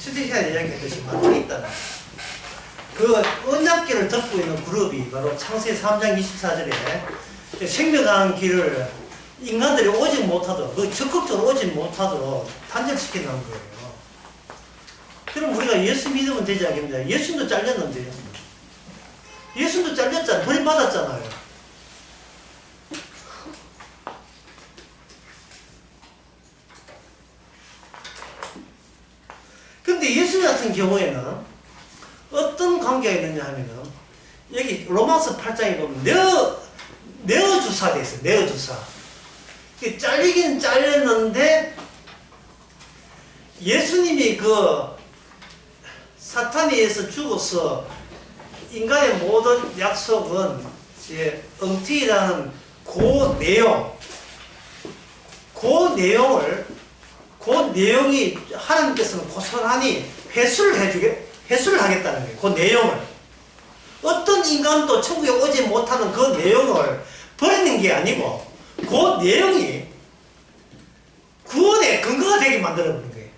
스티시아 이야기했듯이 많이 있다. 그 언약계를 덮고 있는 그룹이 바로 창세기 3장 24절에 생명하는 길을 인간들이 오지 못하도록, 그 적극적으로 오지 못하도록 단절시켜 놓은 거예요. 그럼 우리가 예수 믿으면 되지 않겠냐? 예수님도 잘렸는데요. 예수님도 잘렸잖아요. 버림받았잖아요. 근데 예수님 같은 경우에는 어떤 관계가 있느냐 하면은, 여기 로마서 8장에 보면 네어주사 돼 있어요. 네어주사. 잘리긴 잘렸는데, 예수님이 그 사탄에 의해서 죽어서 인간의 모든 약속은 엉튀기라는 그 내용이 하나님께서는 고스란히 회수를 하겠다는 거예요. 그 내용을. 어떤 인간도 천국에 오지 못하는 그 내용을 버리는 게 아니고, 그 내용이 구원의 근거가 되게 만들어버린 거예요.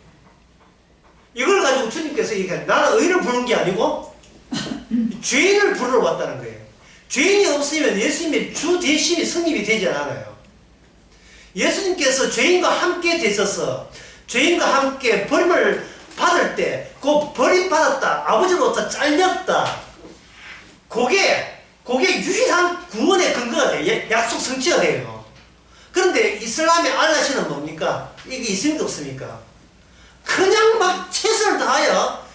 이걸 가지고 주님께서 얘기하는, 나는 의를 부르는 게 아니고 죄인을 부르러 왔다는 거예요. 죄인이 없으면 예수님의 주 대신이 성립이 되지 않아요. 예수님께서 죄인과 함께 되셔서 죄인과 함께 버림을 받을 때, 그 버림받았다, 아버지로부터 잘렸다, 그게 유일한 구원의 근거가 돼요. 약속 성취가 돼요. 그런데 이슬람의 알라시는 뭡니까? 이게 있습니까 없습니까? 그냥 막 최선을 다하여,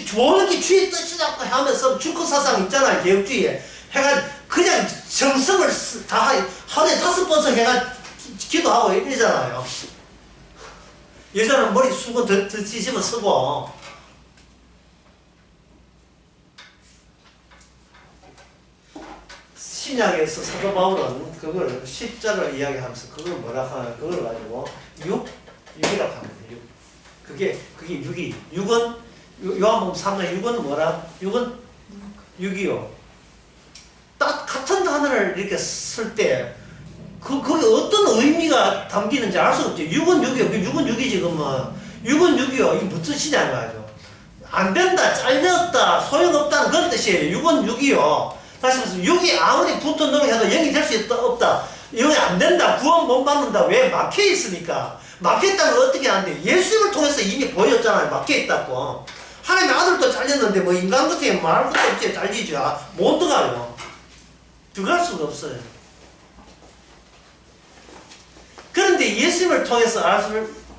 좋은 게 주의 뜻이라고 하면서 주권사상 있잖아요. 개혁주의에. 해가 그냥 정성을 다하여 하루에 5번씩 해가 기도하고 이러잖아요. 여자는 머리 수건 더 뒤집어 쓰고. 신약에서 사도 바울은 그걸 십자를 이야기하면서 그걸 뭐라 하나, 그걸 가지고 육이라고 합니다. 그게 6이. 6은, 요한복음 3장 6은 뭐라? 6은 6이요. 딱 같은 단어를 이렇게 쓸 때, 거기 어떤 의미가 담기는지 알 수 없죠. 6은 6이요. 6은 6이지, 그러면. 6은 6이요. 이게 무슨 뜻이냐는 거죠. 안 된다, 잘렸다, 소용없다는 그런 뜻이에요. 6은 6이요. 다시 말해서 6이 아무리 붙은 노력해도 0이 될 수 없다. 0이 안 된다. 구원 못 받는다. 왜? 막혀있으니까. 막혀있다는 건 어떻게 하는데? 예수님을 통해서 이미 보였잖아요. 막혀있다고. 하나님의 아들도 잘렸는데 뭐 인간 같은 게 말할 것도 없지. 잘리죠. 못 들어가요. 들어갈 수가 없어요. 그런데 예수님을 통해서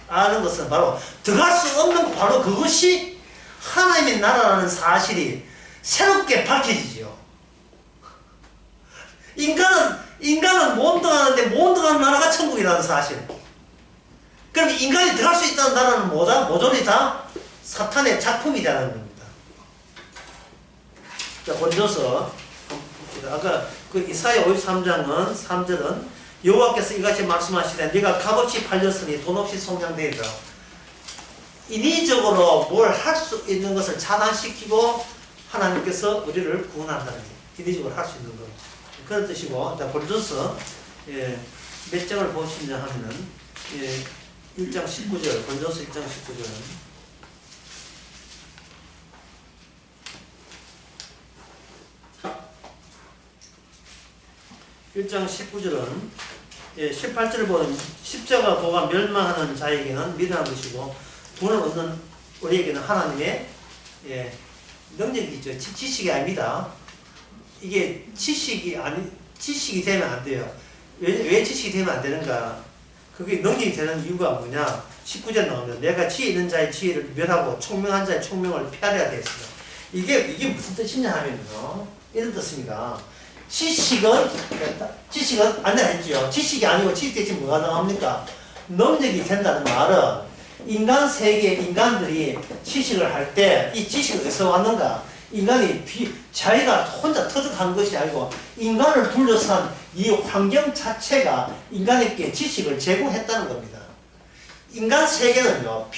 아는 것은 바로 들어갈 수 없는 바로 그것이 하나님의 나라라는 사실이 새롭게 밝혀지죠. 인간은 못 들어가는데 못 들어가는 나라가 천국이라는 사실. 그럼 인간이 들어갈 수 있다는 나라는 뭐다? 모조리 다 사탄의 작품이라는 겁니다. 자, 본져서 아까 그 이사야 53장은 3절은 여호와께서 이같이 말씀하시되 네가 값없이 팔렸으니 돈 없이 속량되리라. 인위적으로 뭘 할 수 있는 것을 차단시키고 하나님께서 우리를 구원한다는 거예요. 인위적으로 할 수 있는 것. 그런 뜻이고, 자, 본져서 몇 장을 보시냐 하면은 1장 19절, 본져서 1장 19절. 1장 19절은 18절을 보면 십자가 도가 멸망하는 자에게는 미련한 것이고 돈을 얻는 우리에게는 하나님의 능력이죠. 지식이 아닙니다. 이게 지식이 되면 안 돼요. 왜 지식이 되면 안 되는가? 그게 능력이 되는 이유가 뭐냐? 19절 나오면 내가 지혜 있는 자의 지혜를 멸하고 총명한 자의 총명을 폐하려야 되었어요. 이게 무슨 뜻이냐 하면요, 이런 뜻입니다. 지식은 안 되겠죠. 지식이 아니고 지식 대신 뭐가 나옵니까? 능력이 된다는 말은 인간 세계 인간들이 지식을 할 때 이 지식은 어디서 왔는가? 인간이 자기가 혼자 터득한 것이 아니고 인간을 둘러싼 이 환경 자체가 인간에게 지식을 제공했다는 겁니다. 인간 세계는요,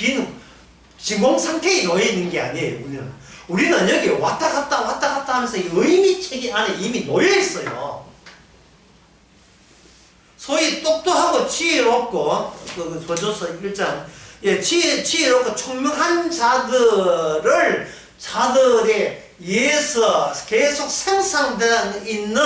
진공 상태에 놓여 있는 게 아니에요. 우리는 여기 왔다 갔다 하면서 이 의미 체계 안에 이미 놓여 있어요. 소위 똑똑하고 지혜롭고 그조서 1장 지혜롭고 총명한 자들에 의해서 계속 생산되어 있는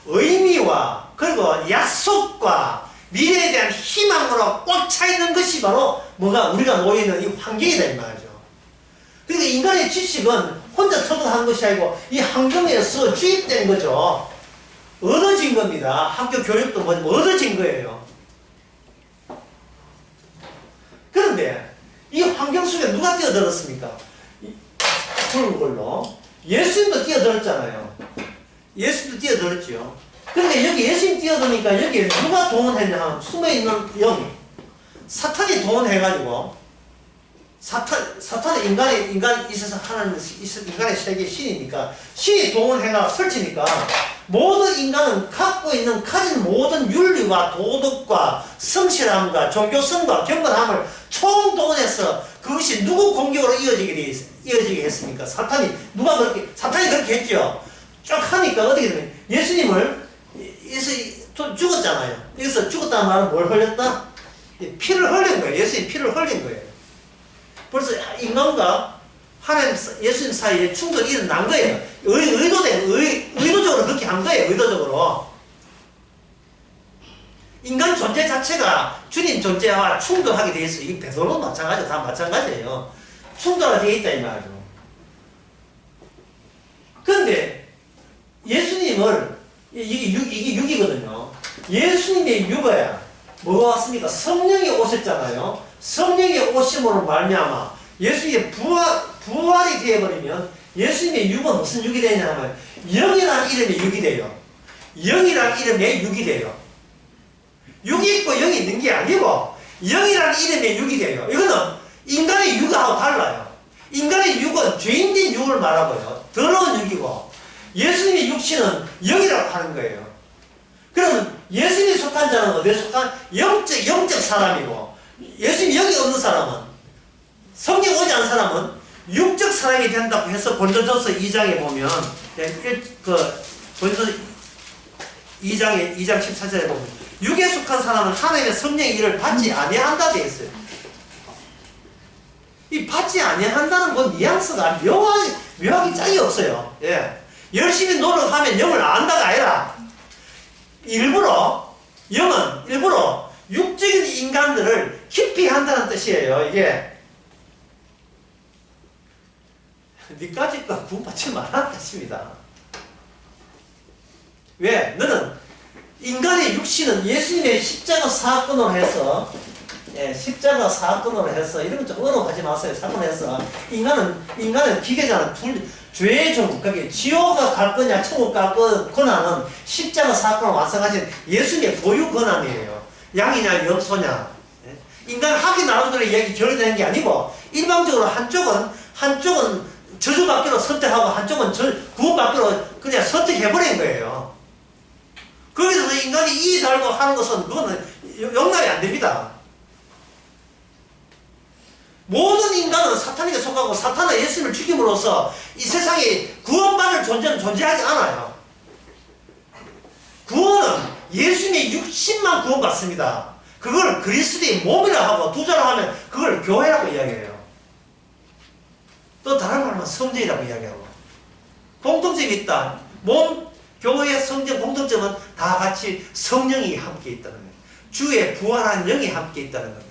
의미와 그리고 약속과 미래에 대한 희망으로 꽉 차 있는 것이 바로 뭐가 우리가 놓여있는 이 환경이다 이 말이죠. 그러니까 인간의 지식은 혼자 터득한 것이 아니고 이 환경에서 주입된 거죠. 얻어진 겁니다. 학교 교육도 뭐 얻어진 거예요. 그런데 이 환경 속에 누가 뛰어들었습니까? 그런 걸로 예수님도 뛰어들었잖아요. 예수님도 뛰어들었죠. 그런데 여기 예수님 뛰어드니까 여기에 누가 동원했냐 하면 숨어있는 영 사탄이 동원해가지고 사탄은 인간이 있어서 하나님 인간의 세계 신이니까 신이 동원해가 설치니까 모든 인간은 가진 모든 윤리와 도덕과 성실함과 종교성과 경건함을 총동원해서 그것이 누구 공격으로 이어지게 했습니까? 사탄이 그렇게 했죠. 쭉 하니까 어떻게 되면 예수님을 죽었잖아요. 여기서 죽었다는 말은 뭘 흘렸다? 피를 흘린 거예요. 예수님이 피를 흘린 거예요. 벌써 인간과 하나님, 예수님 사이에 충돌이 일어난 거예요. 의도적으로 그렇게 한 거예요. 의도적으로. 인간 존재 자체가 주님 존재와 충돌하게 돼 있어요. 이 베드로도 마찬가지예요. 다 마찬가지예요. 충돌하게 돼 있다 이 말이죠. 그런데 예수님을 이게 육이거든요. 예수님의 육어야 뭐가 왔습니까? 성령이 오셨잖아요. 성령이 오심으로 말미암아 예수님의 부활이 되어버리면 예수님의 육은 무슨 육이 되냐면 영이라는 이름의 육이 돼요. 영이라는 이름의 육이 돼요. 육이 있고 영이 있는 게 아니고 영이라는 이름의 육이 돼요. 이거는 인간의 육하고 달라요. 인간의 육은 죄인된 육을 말하고요. 더러운 육이고 예수님의 육신은 영이라고 하는 거예요. 그러면 예수님이 속한 자는 어디에 속한? 영적 사람이고 예수님이 여기 없는 사람은 성령 오지 않은 사람은 육적 사람이 된다고 해서 본전전서 2장에 보면 본전전서 2장 14절에 보면 육에 속한 사람은 하나님의 성령의 일을 받지 아니한다 되어 있어요. 이 받지 아니한다는 건 뉘앙스가 묘하게 짝이 없어요. 예. 열심히 노력하면 영을 안다가 아니라 일부러 육적인 인간들을 깊이 한다는 뜻이에요. 이게 니까지 거 구원받지 말라는 뜻입니다. 왜? 너는 인간의 육신은 예수님의 십자가 사건으로 해서 십자가 사건으로 해서 이런 거 좀 언어하지 마세요. 사건으로 해서 인간은 기계잖아. 죄의 종, 그게 지옥가 갈 거냐 천국 갈 권한은 십자가 사건을 완성하신 예수님의 보유 권한이에요. 양이냐 염소냐. 인간 학위 나름대로 이야기 결정되는 게 아니고 일방적으로 한쪽은 저주받기로 선택하고 한쪽은 구원받기로 그냥 선택해버린 거예요. 거기서 인간이 이 달고 하는 것은 그거는 용납이 안 됩니다. 모든 인간은 사탄에게 속하고 사탄은 예수님을 죽임으로써 이 세상에 구원받을 존재는 존재하지 않아요. 구원은 예수님의 육신만 구원받습니다. 그걸 그리스도의 몸이라 하고 두자로 하면 그걸 교회라고 이야기해요. 또 다른 말로 하면 성전이라고 이야기하고 공통점이 있다. 교회, 성전 공통점은 다 같이 성령이 함께 있다는 거예요. 주의 부활한 영이 함께 있다는 겁니다.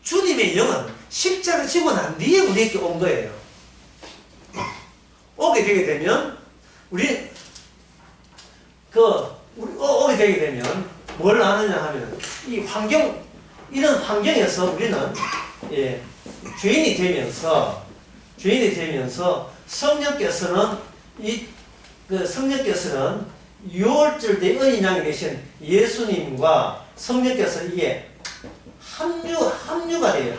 주님의 영은 십자가를 지고 난 뒤에 우리에게 온 거예요. 오게 되게 되면 오게 되게 되면 뭘 아느냐 하면 이런 환경에서 우리는 죄인이 되면서 성령께서는 성령께서는 유월절 어린 양이 되신 예수님과 성령께서 이게 합류가 돼요.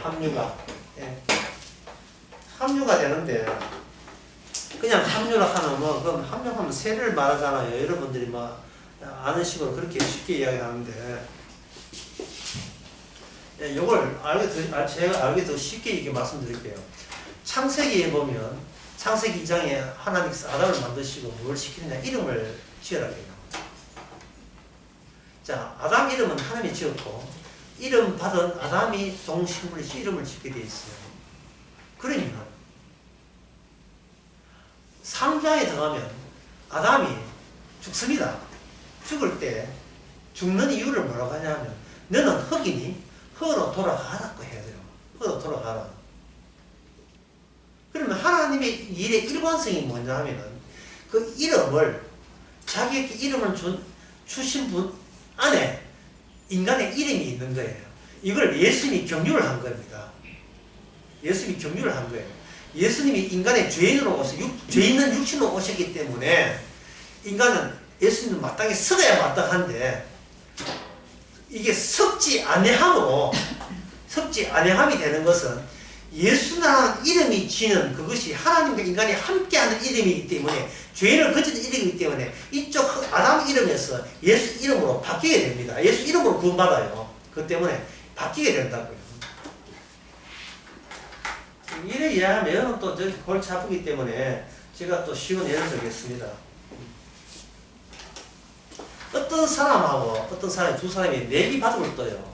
합류가 되는데 그냥 합류를 하면 그럼 합류하면 세례를 말하잖아요. 여러분들이 아는 식으로 그렇게 쉽게 이야기하는데 요걸 제가 알게 더 쉽게 이렇게 말씀드릴게요. 창세기에 보면 창세기 2장에 하나님께서 아담을 만드시고 뭘 시키느냐? 이름을 지으라고 해요. 자, 아담 이름은 하나님이 지었고 이름 받은 아담이 동식물이 이름을 짓게 되어 있어요. 그러니까 3장에 들어가면 아담이 죽습니다. 죽을 때 죽는 이유를 뭐라고 하냐면 너는 흙이니 흙으로 돌아가라고 해야 돼요. 흙으로 돌아가라. 그러면 하나님의 일의 일관성이 뭐냐 하면은 그 이름을 자기에게 이름을 주신 분 안에 인간의 이름이 있는 거예요. 이걸 예수님이 경륜을 한 겁니다. 예수님이 경륜을 한 거예요. 예수님이 인간의 죄인으로 오셔 죄 있는 육신으로 오셨기 때문에 인간은 예수님은 마땅히 썩어야 마땅한데 이게 썩지 아니함이 되는 것은 예수라는 이름이 지는 그것이 하나님과 인간이 함께하는 이름이기 때문에 죄인을 거치는 이름이기 때문에 이쪽 아담 이름에서 예수 이름으로 바뀌게 됩니다. 예수 이름으로 구원받아요. 그 때문에 바뀌게 된다고요. 이래 이해하면 또 골치 아프기 때문에 제가 또 쉬운 예를 들겠습니다. 어떤 사람하고 어떤 사람이 두 사람이 내기 바둑을 떠요.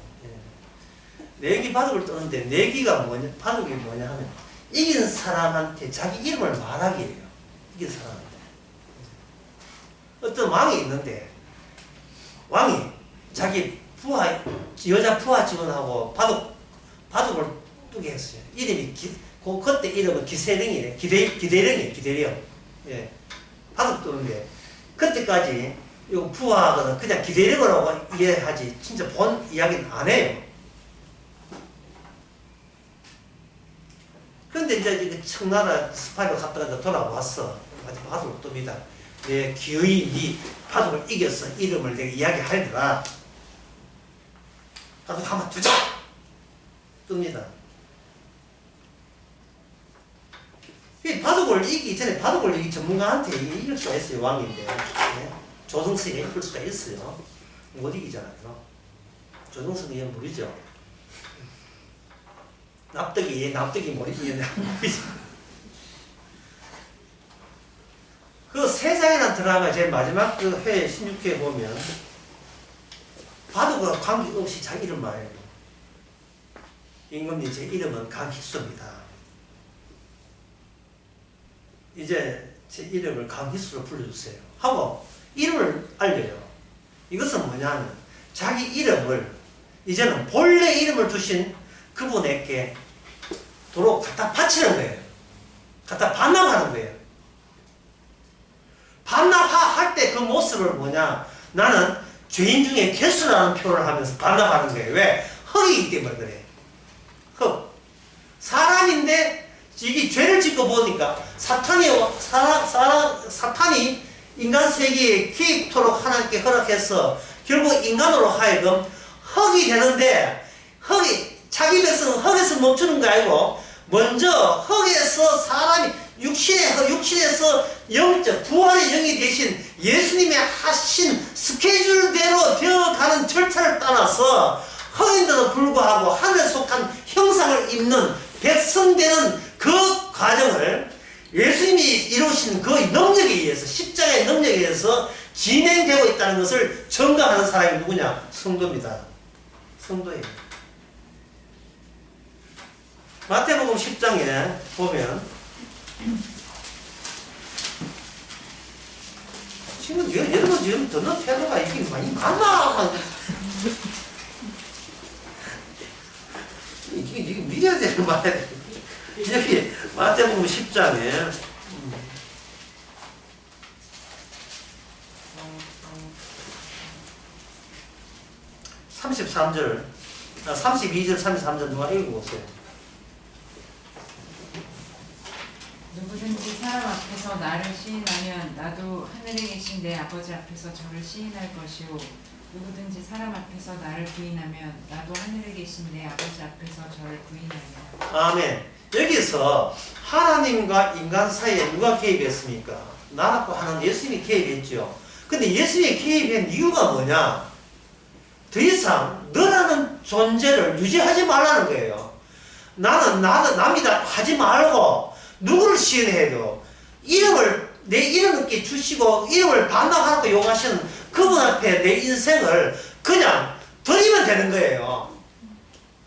내기 바둑을 뜨는데 내기가 뭐냐, 바둑이 뭐냐 하면 이긴 사람한테 자기 이름을 말하게 해요. 이긴 사람한테. 어떤 왕이 있는데 왕이 자기 부하, 여자 부하 직원하고 바둑을 뜨게 했어요. 이름이 그때 이름은 기세령이래. 기대령이에요. 예. 바둑 뜨는데 그때까지 이 부하거든 그냥 기대령이라고 이해하지 진짜 본 이야기는 안 해요. 근데 이제 청나라 스파이로 갔다가 돌아왔어. 바둑을 뜹니다. 내 기어이 네 바둑을 이겨서 이름을 내가 이야기하리라. 바둑 한번 두자! 뜹니다. 바둑을 이기기 전에 바둑을 이기 전문가한테 이길 수가 있어요. 왕인데. 네? 조정석이 이길 수가 있어요. 못 이기잖아요. 조정석은 얘 무리죠. 납득이 못 이기냐. 그 세상이라는 드라마 제일 마지막 그 회 16회에 보면 바둑과 관계없이 자기 이름 말해요. 임금님 제 이름은 강희수입니다. 이제 제 이름을 강희수로 불러주세요. 하고 이름을 알려요. 이것은 뭐냐면 자기 이름을 이제는 본래 이름을 주신 그분에게 도로 갖다 바치는 거예요. 갖다 반납하는 거예요. 반납할 때 그 모습을 뭐냐? 나는 죄인 중에 개수라는 표현을 하면서 반납하는 거예요. 왜? 흙이기 때문에 그래. 흙. 사람인데 이게 죄를 짓고 보니까 사탄이 인간 세계에 기입토록 하나님께 허락해서 결국 인간으로 하여금 흙이 되는데 흙이 자기 백성은 흙에서 멈추는 거 아니고 먼저 흙에서 사람이 육신에서 영적 부활의 영이 되신 예수님의 하신 스케줄대로 되어가는 절차를 따라서 흙인데도 불구하고 하늘에 속한 형상을 입는 백성 되는 그 과정을 예수님이 이루신 그 능력에 의해서 십자가의 능력에 의해서 진행되고 있다는 것을 증거하는 사람이 누구냐? 성도입니다. 성도예요. 마태복음 10장에 보면 지금 여러분 지금 듣는 태도가 이게 많이 많아. 이게 믿어야 되는 말이야. 여기 마태복음 10장에 32절 33절 누가 읽어보세요. 누구든지 사람 앞에서 나를 시인하면 나도 하늘에 계신 내 아버지 앞에서 저를 시인할 것이요 누구든지 사람 앞에서 나를 부인하면 나도 하늘에 계신 내 아버지 앞에서 저를 부인하리라. 아멘. 여기서 하나님과 인간 사이에 누가 개입했습니까? 나라고 하는 예수님이 개입했죠. 근데 예수님이 개입한 이유가 뭐냐? 더 이상 너라는 존재를 유지하지 말라는 거예요. 나는 남이다 하지 말고 누구를 시인해야 돼요? 내 이름을 주시고 이름을 반납하고 용하시는 그분 앞에 내 인생을 그냥 드리면 되는 거예요.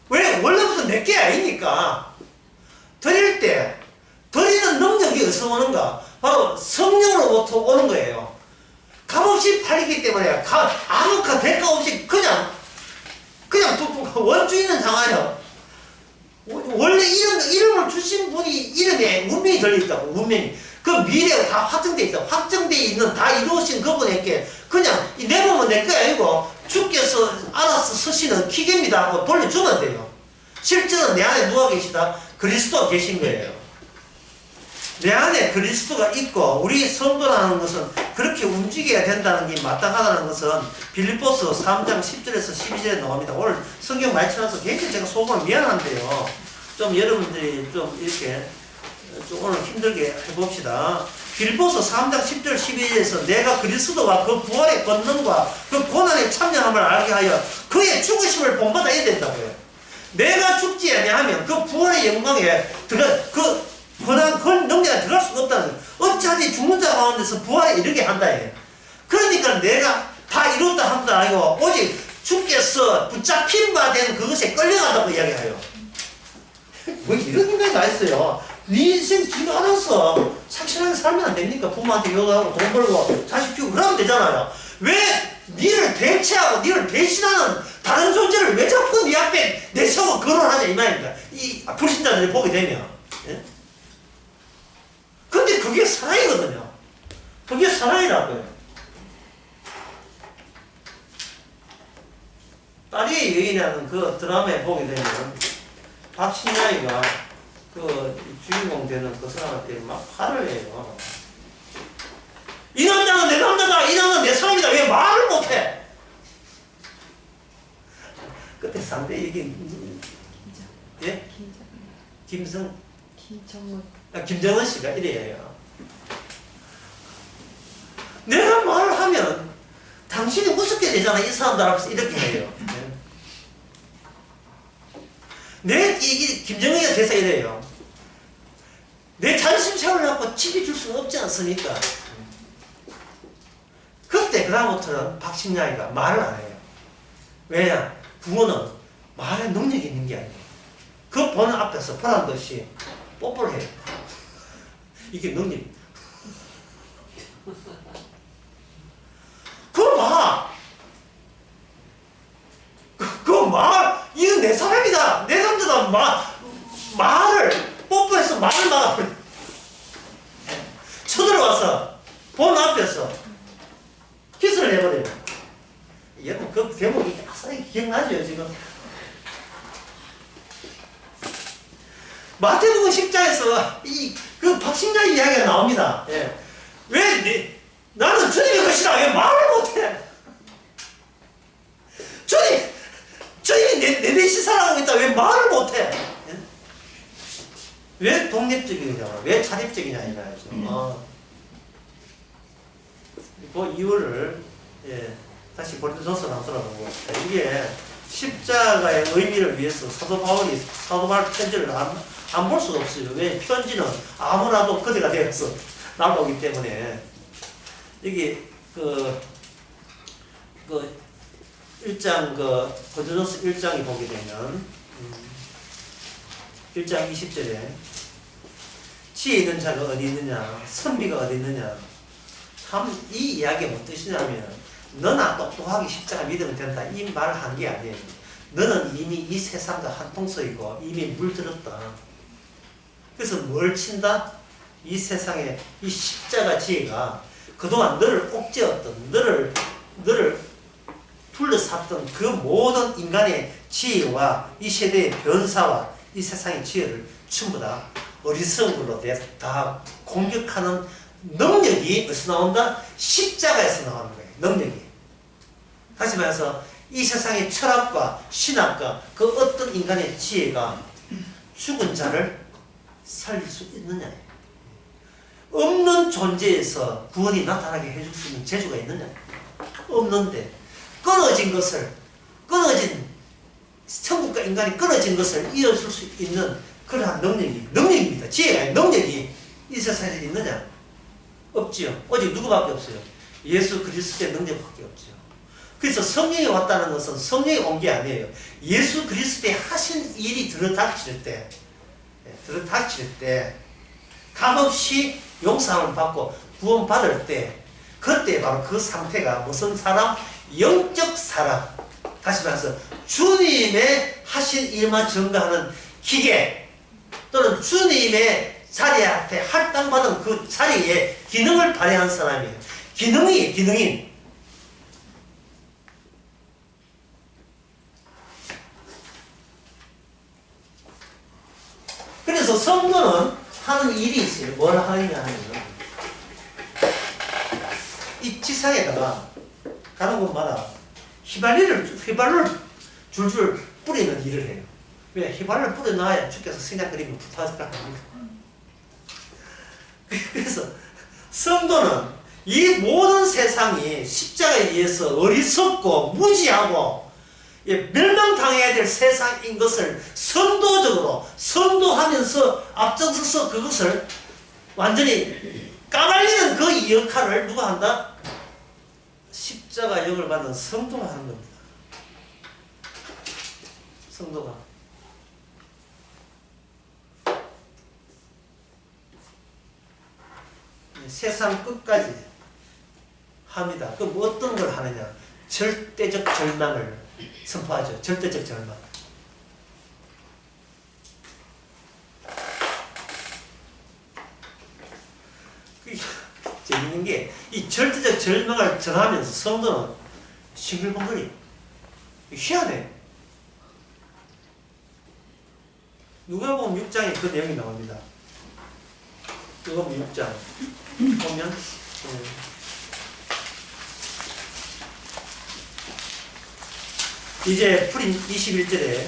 왜? 원래부터 내 게 아니니까. 드릴 때 드리는 능력이 어디서 오는가? 바로 성령으로부터 오는 거예요. 값없이 팔리기 때문에 아무 대가 없이 그냥 원주인은 장하여 원래 이름을 주신 분이 이름에 운명이 들려있다고. 운명이 그 미래가 다 확정돼 있다. 확정돼 있는 다 이루어진 그분에게 그냥 내 몸은 내 거 아니고 주께서 알아서 쓰시는 기계입니다 하고 돌려주면 돼요. 실제로 내 안에 누가 계시다? 그리스도가 계신 거예요. 내 안에 그리스도가 있고 우리 성도라는 것은 그렇게 움직여야 된다는 게 마땅하다는 것은 빌립보서 3장 10절에서 12절에 나옵니다. 오늘 성경 많이 쳐놔서 굉장히 제가 속으로 미안한데요. 좀 여러분들이 좀 이렇게 좀 오늘 힘들게 해봅시다. 빌립보서 3장 10절 12절에서 내가 그리스도와 그 부활의 권능과 그 고난에 참여함을 알게 하여 그의 죽으심을 본받아야 된다고요. 내가 죽지 아니하면 그 부활의 영광에 그 능력에 들어갈 수가 없다는 거예요. 어찌하지 죽는 자 가운데서 부활에 이르게 한다. 그러니까 내가 다 이뤘다 한다 아니고 오직 주께서 붙잡힌 바 된 그것에 끌려간다고 이야기해요. 뭐 이런 생각이 다 있어요. 네 인생 지가 알아서 착실하게 살면 안 됩니까? 부모한테 요구하고 돈 벌고 자식 키우고 그러면 되잖아요. 왜 니를 대체하고 니를 대신하는 다른 존재를 왜 자꾸 네 앞에 내세우고 거론하냐 이 말입니다. 이 불신자들이 보게 되면. 예? 근데 그게 사랑이거든요. 그게 사랑이라고요. 딸이 여인이라는 그 드라마에 보게 되면 박신양이가 그 주인공 되는 그 사람한테 막 화를 해요. 이 남자는 내 남자다. 이 남자는 내 사람이다. 왜 말을 못해? 그때 상대 이게 예? 김정은 씨가 이래요. 내가 말을 하면 당신이 우습게 되잖아. 이 사람들 앞에서 이렇게 해요. 김정은이가 대사 이래요. 내 자존심 세우려고 집이 줄 수는 없지 않습니까? 그때 그다음부터는 박신양이가 말을 안 해요. 왜냐? 부모는 말의 능력이 있는 게 아니에요. 그 보는 앞에서 보란 듯이 뽀뽀를 해요. 이게 능력. 이건 내 사람이다. 내 남자다. 말을 뽀뽀해서 말을 막아버려. 쳐들어와서 본 앞에서 키스를 해버려요. 여러분 그 대목이 아싸리 기억나죠 지금? 마태복음 10장에서 그 박신양 이야기가 나옵니다. 예. 나는 주님의 것이다. 왜 말을 못해? 주님이 내 대신 살아가고 있다. 왜 말을 못해? 예? 왜 독립적이냐? 왜 자립적이냐 이거죠. 그 이유를 다시 고린도전서로 한번 들어보고 이게 십자가의 의미를 위해서 사도 바울 편지를 안 볼 수가 없어요. 왜? 편지는 아무나도 그대가 되어서 나오기 때문에 여기 그 1장 고린도전서 1장이 보게 되면 1장 20절에 지혜 있는 자가 어디 있느냐 선비가 어디 있느냐 참 이 이야기가 무슨 뜻이냐면 너나 똑똑하게 십자가 믿으면 된다 이 말을 한 게 아니에요. 너는 이미 이 세상과 한통속이고 이미 물들었다. 그래서 뭘 친다? 이 세상에 이 십자가 지혜가 그동안 너를 옥죄었던 너를 둘러쌌던 그 모든 인간의 지혜와 이 세대의 변사와 이 세상의 지혜를 전부 다 어리석은 걸로 다 공격하는 능력이 어디서 나온다? 십자가에서 나오는 거예요. 능력이. 다시 말해서 이 세상의 철학과 신학과 그 어떤 인간의 지혜가 죽은 자를 살릴 수 있느냐. 없는 존재에서 구원이 나타나게 해줄 수 있는 재주가 있느냐. 없는데 끊어진 천국과 인간이 끊어진 것을 이어줄 수 있는 그러한 능력입니다. 지혜가 아니라 능력이 이 세상에 있느냐? 없지요. 오직 누구밖에 없어요. 예수 그리스도의 능력밖에 없죠. 그래서 성령이 왔다는 것은 성령이 온 게 아니에요. 예수 그리스도의 하신 일이 들어닥칠 때, 값없이 용서함을 받고 구원받을 때, 그때 바로 그 상태가 무슨 사람? 영적 사람. 다시 말해서 주님의 하신 일만 증거하는 기계, 또는 주님의 자리한테 할당받은 그 자리에 기능을 발휘한 사람이에요. 기능인. 그래서 성도는 하는 일이 있어요. 뭘 하느냐 하면, 이 지상에다가 가는 곳마다 휘발유를 줄줄 뿌리는 일을 해요. 왜? 휘발유를 뿌려놔야 주께서 생략 그리면 붙어질 거 아닙니까? 그래서 성도는 이 모든 세상이 십자가에 의해서 어리석고 무지하고 멸망당해야 될 세상인 것을 선도하면서 앞장서서 그것을 완전히 까발리는 그 역할을 누가 한다? 십자가 역을 받는 성도가 하는 겁니다. 성도가. 세상 끝까지 합니다. 그럼 어떤 걸 하느냐? 절대적 절망을 선포하죠. 절대적 절망. 재밌는 게, 이 절대적 절망을 전하면서 성도는 싱글벙글이 희한해. 누가복음 6장에 그 내용이 나옵니다. 누가복음 6장 보면 이제 풀인 21절에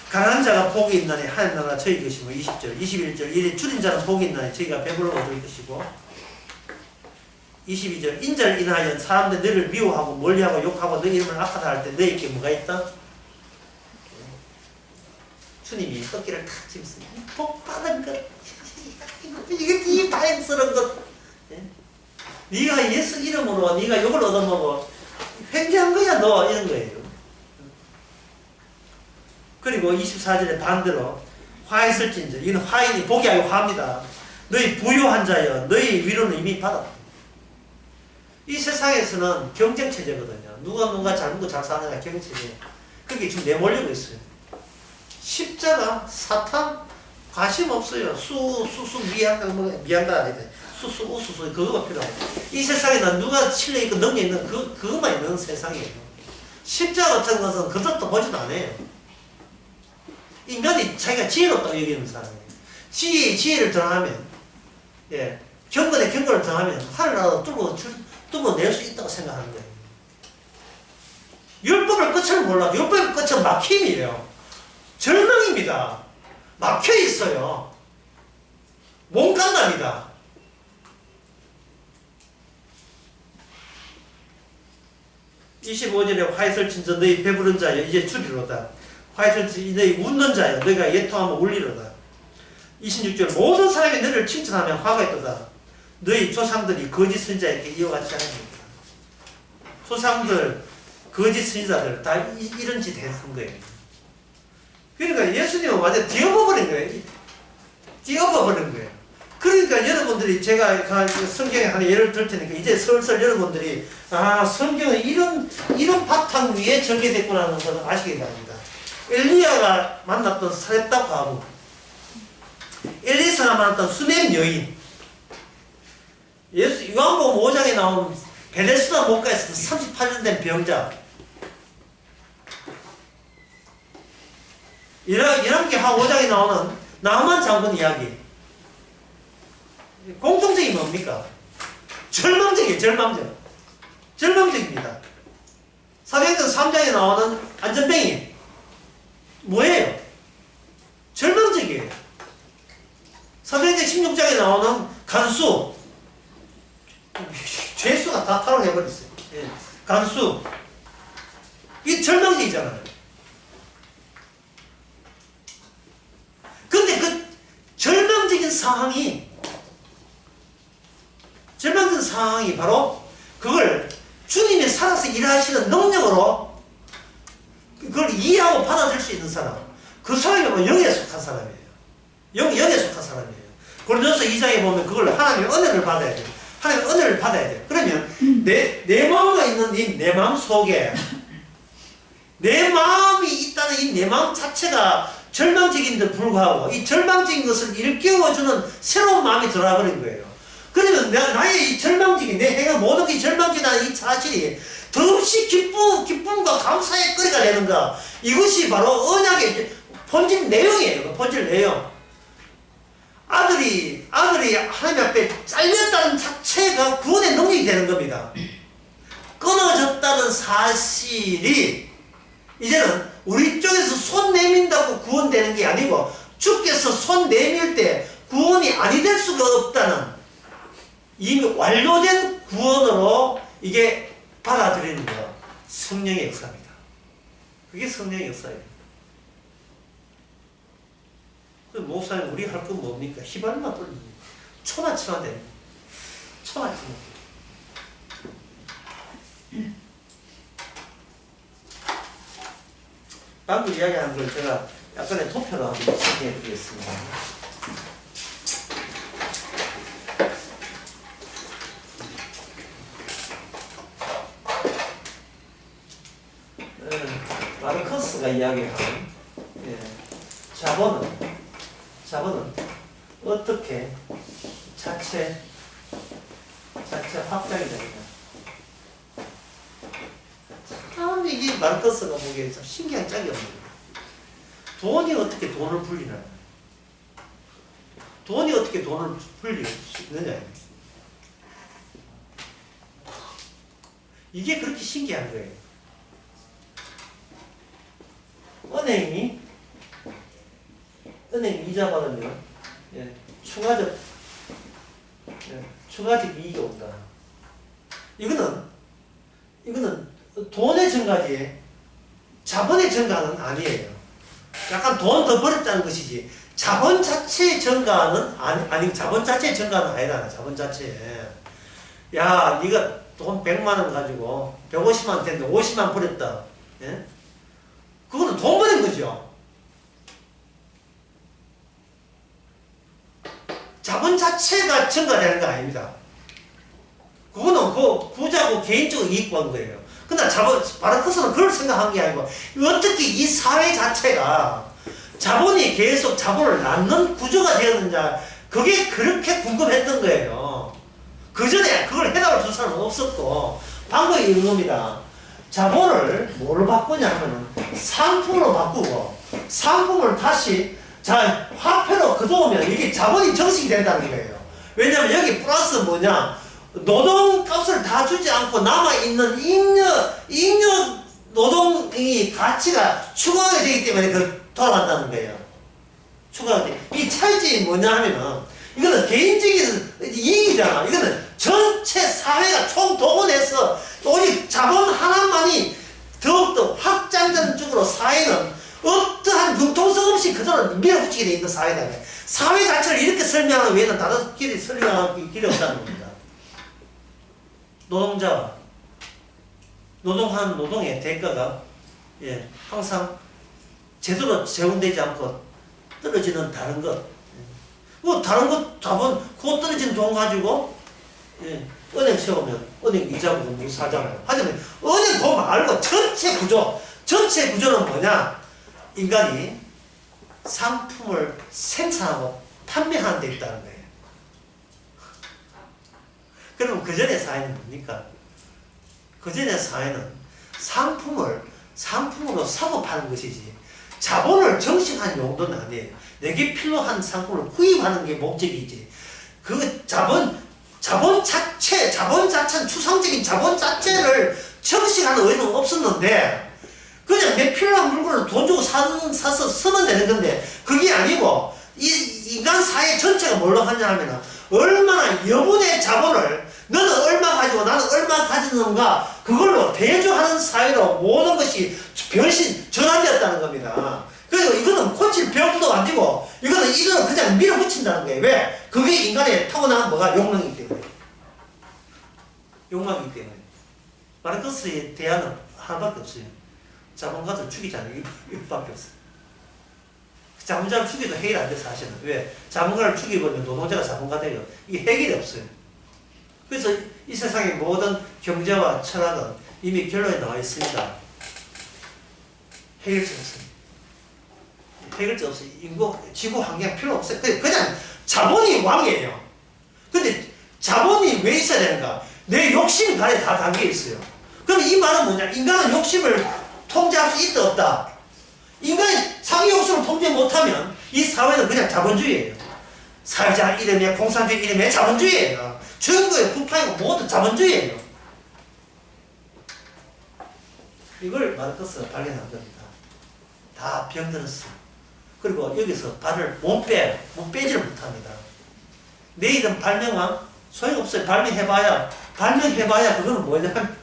가난한 자가 복이 있나니 하나님 나라가 저희 것이고, 20절 21절 이래 줄인 자는 복이 있나니 저희가 배불러 얻을 것이고, 22절 인자를 인하여 사람들 너희를 미워하고 멀리하고 욕하고 너희 이름을 악하다 할 때 너희에게 뭐가 있다? 주님이 떡기를 탁 집습니다. 복 받은 것, 이게 이 다행스러운 것, 네가 예수 이름으로 네가 욕을 얻어먹어 횡재한 거야 너, 이런 거예요. 그리고 24절에 반대로 화했을진저, 이는 화인이 복이 아니고 화입니다. 너희 부유한 자여 너희 위로는 이미 받았다. 이 세상에서는 경쟁체제거든요. 누가 잘 먹고 잘 사느냐 경쟁체제. 그게 지금 내몰리고 있어요. 십자가, 사탄 관심 없어요. 미안가 우수수 그거가 필요하고. 이 세상에는 누가 신뢰 있고 능력 있는 그것만 있는 세상이에요. 십자가 같은 것은 그것도 보지도 않아요. 인간이 자기가 지혜롭다고 여기는 사람이에요. 지혜를 더하면, 경건에 경건을 더하면 하늘나라도 뚫어낼 수 있다고 생각하는 거예요. 율법을 끝을 몰라. 율법의 끝은 막힘이에요. 절망입니다. 막혀 있어요. 몽간납니다. (25절에) 화해설 진저 너희 배부른 자여 이제 주리로다. 화해설 진저 너희 웃는 자여 너희가 예통하면 울리로다. 26절 모든 사람이 너를 칭찬하면 화가 있도다. 너희 조상들이 거짓 선지자에게 이어같이 하십니다. 조상들 거짓 선지자들 다 이런 짓 했던 거예요. 그러니까 예수님은 완전 뒤엎어버린 거예요. 뒤엎어버린 거예요. 그러니까 여러분들이 제가 성경에 하나 예를 들 테니까 이제 슬슬 여러분들이 성경은 이런 바탕 위에 전개됐구나 하는 것을 아시게 됩니다. 엘리야가 만났던 사렙다 과부, 엘리사가 만났던 수넴 여인, 요한복음 5장에 나온 베데스다 목가에서 38년 된 병자, 이렇게 한 5장에 나오는 나만 장군 이야기. 공통점이 뭡니까? 절망적이에요. 절망적입니다. 사도행전 3장에 나오는 안전뱅이 뭐예요? 절망적이에요. 사도행전 16장에 나오는 간수, 죄수가 다 탈옥해버렸어요. 간수, 이 절망적이잖아요. 상황이 바로 그걸 주님이 살아서 일하시는 능력으로 그걸 이해하고 받아들일 수 있는 사람. 그 사람이 뭐 영에 속한 사람이에요. 영에 속한 사람이에요. 고린도서 2장에 보면 그걸 하나님의 은혜를 받아야 돼요. 하나님의 은혜를 받아야 돼요. 그러면 내 마음에 있는 이 내 마음 속에 내 마음이 있다는 이 내 마음 자체가 절망적인데 불구하고 이 절망적인 것을 일깨워주는 새로운 마음이 들어와 버린 거예요. 그러면 나의 이 절망적인 내 행한 모든 게 절망적이라는 이 사실이 더없이 기쁨과 감사의 거리가 되는가. 이것이 바로 언약의 본질 내용이에요. 본질 내용. 아들이 하나님 앞에 잘렸다는 자체가 구원의 능력이 되는 겁니다. 끊어졌다는 사실이 이제는 우리 쪽에서 손 내민다고 구원되는 게 아니고 주께서 손 내밀 때 구원이 아니 될 수가 없다는 이미 완료된 구원으로 이게 받아들이는 거. 성령의 역사입니다. 그게 성령의 역사예요. 목사님 우리 할 건 뭡니까? 휘발유만 돌립니다. 초만 치면 됩니다. 초만 치면 방금 이야기한 걸 제가 약간의 도표로 한번 설명해 드리겠습니다. 마르커스가 이야기하는 자본은 어떻게 자체 확장이 됩니다. 참 이게 마르커스가 보기에 참 신기한 짝이 없는 거예요. 돈이 어떻게 돈을 불리나? 돈이 어떻게 돈을 불릴 수 있느냐? 이게 그렇게 신기한 거예요. 은행 이자 받으면 추가적 이익이 온다. 이거는 돈의 증가지 자본의 증가는 아니에요. 약간 돈 더 벌었다는 것이지 자본 자체의 증가는 아니 자본 자체의 증가는 아니다. 자본 자체. 야, 네가 돈 100만 원 가지고 150만 원 됐는데 50만 원 벌었다. 예? 그거는 돈 버는 거죠. 자본 자체가 증가되는 거 아닙니다. 그거는 그 부자고 개인적으로 이익 본 거예요. 근데 바르크스는 그걸 생각한 게 아니고 어떻게 이 사회 자체가 자본이 계속 자본을 낳는 구조가 되었는지 그게 그렇게 궁금했던 거예요. 그 전에 그걸 해답을 줄 사람은 없었고 방법이 이런 겁니다. 자본을 뭘로 바꾸냐 하면은 상품으로 바꾸고 상품을 다시 화폐로 거두면 이게 자본이 정식이 된다는 거예요. 왜냐면 여기 플러스 뭐냐 노동값을 다 주지 않고 남아있는 잉여 노동의 가치가 추가가 되기 때문에 돌아간다는 거예요. 추가가 돼. 이 차이점이 뭐냐 하면은 이거는 개인적인 이익이잖아. 이거는 전체 사회가 총동원해서 오직 자본 하나만이 더욱더 확장되는 쪽으로 사회는 어떠한 융통성 없이 그대로 밀어붙이게 돼 있는 사회다. 사회 자체를 이렇게 설명하는 외에는 다른 길이 설명할 길이 없다는 겁니다. 노동자와 노동한 노동의 대가가 항상 제대로 제공되지 않고 떨어지는 다른 것. 다른 것 자본 그거 떨어지는 돈 가지고 은행 세우면 은행 이자 부분 사잖아요. 하지만 은행 돈 말고 전체 구조는 뭐냐? 인간이 상품을 생산하고 판매하는 데 있다는 거예요. 그럼 그 전의 사회는 뭡니까? 그 전의 사회는 상품으로 사고 파는 것이지 자본을 정식한 용도는 아니에요. 내게 필요한 상품을 구입하는 게 목적이지. 그 자본 자체는 추상적인 자본 자체를 정식하는 의도는 없었는데 그냥 내 필요한 물건을 돈 주고 사서 쓰면 되는 건데 그게 아니고 이 인간 사회 전체가 뭘로 하냐 하면은 얼마나 여분의 자본을 너는 얼마 가지고 나는 얼마 가지는가 그걸로 대조하는 사회로 모든 것이 전환되었다는 겁니다. 그리고 이거는 이거는 고칠 병도 안 되고, 이거는 그냥 밀어붙인다는 거예요. 왜? 그게 인간의 타고난 뭐가? 욕망이기 때문에. 욕망이기 때문에. 마르크스의 대안은 하나밖에 없어요. 자본가들 죽이자는 이것밖에 없어요. 자본자를 죽여도 해결 안 돼, 사실은. 왜? 자본가를 죽이면 노동자가 자본가 돼요. 이게 해결이 없어요. 그래서 이 세상의 모든 경제와 철학은 이미 결론에 나와 있습니다. 해결책 없어요. 해결책 없어요. 인구, 지구 환경 필요 없어요. 그냥 자본이 왕이에요. 근데 자본이 왜 있어야 되는가? 내 욕심 간에 다 담겨 있어요. 그럼 이 말은 뭐냐? 인간은 욕심을 통제할 수 있다, 없다? 인간이 자기 욕심을 통제 못하면 이 사회는 그냥 자본주의예요. 사회자 이름에 공산주의 이름에 자본주의예요. 전국의 국가이고 모두 자본주의예요. 이걸 마르크스가 발견한 겁니다. 다 병들었어. 그리고 여기서 발을 못 빼지를 못합니다. 내일은 발명왕? 소용없어요. 발명해봐야 그거는 뭐냐면